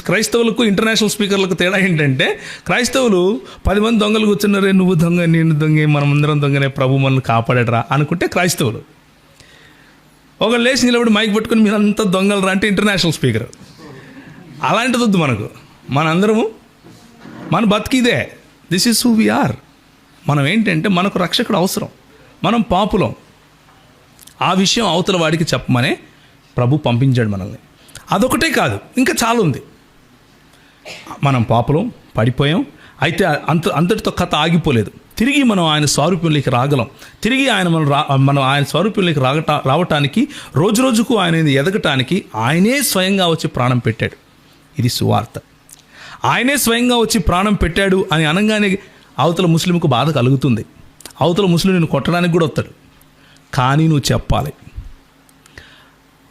క్రైస్తవులకు ఇంటర్నేషనల్ స్పీకర్లకు తేడా ఏంటంటే, క్రైస్తవులు 10 మంది దొంగలు కూర్చున్నారే, నువ్వు దొంగ నేను దొంగ మనమందరం దొంగనే, ప్రభు మనల్ని కాపాడరా అనుకుంటే క్రైస్తవులు. ఒకళ్ళు లేచి నిలబడి మైక్ పట్టుకుని మీరంతా దొంగలు రా అంటే ఇంటర్నేషనల్ స్పీకర్. అలాంటిది వద్దు మనకు. మనందరము మన బతికిదే. This is who we are. మనం ఏంటంటే మనకు రక్షకుడు అవసరం, మనం పాపులం. ఆ విషయం అవతల వాడికి చెప్పమనే ప్రభు పంపించాడు మనల్ని. అదొకటే కాదు, ఇంకా చాలా ఉంది. మనం పాపులం, పడిపోయాం. అయితే అంతటితో కథ ఆగిపోలేదు. తిరిగి మనం ఆయన స్వరూపంలోకి రాగలం. తిరిగి మనం ఆయన స్వరూపంలోకి రావటానికి, రోజు రోజుకు ఆయన ఎదగటానికి ఆయనే స్వయంగా వచ్చి ప్రాణం పెట్టాడు. ఇది సువార్త. ఆయనే స్వయంగా వచ్చి ప్రాణం పెట్టాడు అని అనగానే అవతల ముస్లింకు బాధ కలుగుతుంది. అవతల ముస్లిం నేను కొట్టడానికి కూడా వస్తాడు. కానీ నువ్వు చెప్పాలి,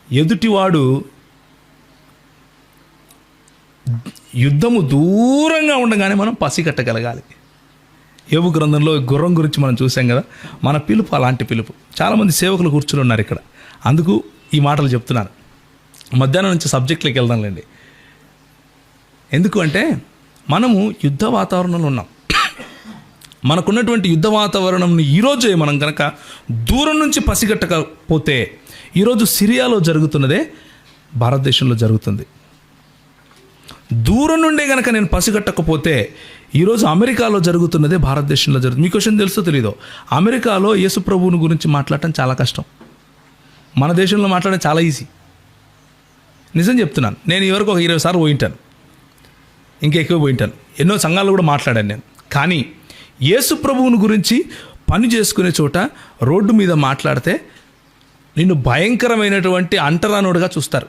ఎదుటివాడు యుద్ధము దూరంగా ఉండగానే మనం పసిగట్టగలగాలి. యోబు గ్రంథంలో గుర్రం గురించి మనం చూసాం కదా. మన పిలుపు అలాంటి పిలుపు. చాలామంది సేవకులు కూర్చుని ఉన్నారు ఇక్కడ, అందుకు ఈ మాటలు చెప్తున్నాను. మధ్యాహ్నం నుంచి సబ్జెక్ట్లోకి వెళ్దాంలేండి. ఎందుకు అంటే మనము యుద్ధ వాతావరణంలో ఉన్నాం. మనకున్నటువంటి యుద్ధ వాతావరణంని ఈరోజే మనం కనుక దూరం నుంచి పసిగట్టకపోతే, ఈరోజు సిరియాలో జరుగుతున్నదే భారతదేశంలో జరుగుతుంది. దూరం నుండే కనుక నేను పసిగట్టకపోతే, ఈరోజు అమెరికాలో జరుగుతున్నదే భారతదేశంలో జరుగుతుంది. మీకు క్వశ్చన్ తెలుసో తెలీదో, అమెరికాలో యేసు ప్రభువుని గురించి మాట్లాడటం చాలా కష్టం. మన దేశంలో మాట్లాడడం చాలా ఈజీ. నిజం చెప్తున్నాను. నేను ఇవరకు ఒక 20 సార్లు పోయింటాను, ఇంకా ఎక్కువ పోయింటాను. ఎన్నో సంఘాలు కూడా మాట్లాడాను నేను. కానీ యేసు ప్రభువుని గురించి పని చేసుకునే చోట రోడ్డు మీద మాట్లాడితే నిన్ను భయంకరమైనటువంటి అంటరానోడుగా చూస్తారు.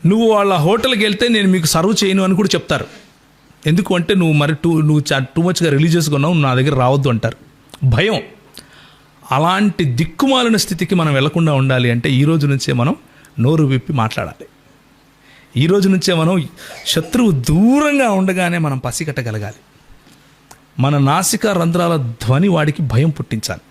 నువ్వు వాళ్ళ హోటల్కి వెళ్తే నేను మీకు సర్వ్ చేయను అని కూడా చెప్తారు. ఎందుకు అంటే నువ్వు టూ మచ్గా రిలీజియస్గా ఉన్నావు, నా దగ్గర రావద్దు అంటారు. భయం. అలాంటి దిక్కుమాలిన స్థితికి మనం వెళ్లకుండా ఉండాలి అంటే ఈ రోజు నుంచే మనం నోరు విప్పి మాట్లాడాలి. ఈ రోజు నుంచే మనం శత్రువు దూరంగా ఉండగానే మనం పసిగట్టగలగాలి. మన నాసికా రంధ్రాల ధ్వని వాడికి భయం పుట్టించాలి.